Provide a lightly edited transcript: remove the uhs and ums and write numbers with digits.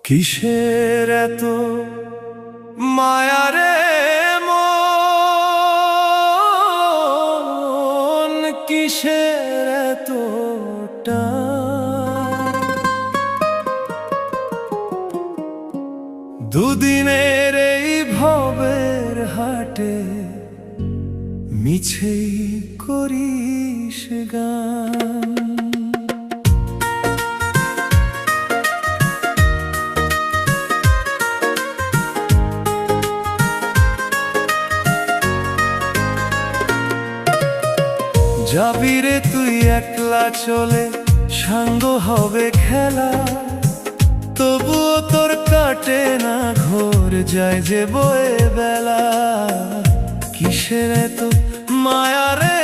কিসের এত মায়ারে মন, কিসের এত টান? দুদিনের এই ভবের হাটে মিছেই করিস গান। যাবি রে তুই একলা চলে, সাঙ্গ হবে খেলা, তবুও তোর কাটে না ঘোর, যায় যে বয়ে বেলা। কিসের এত মায়া রে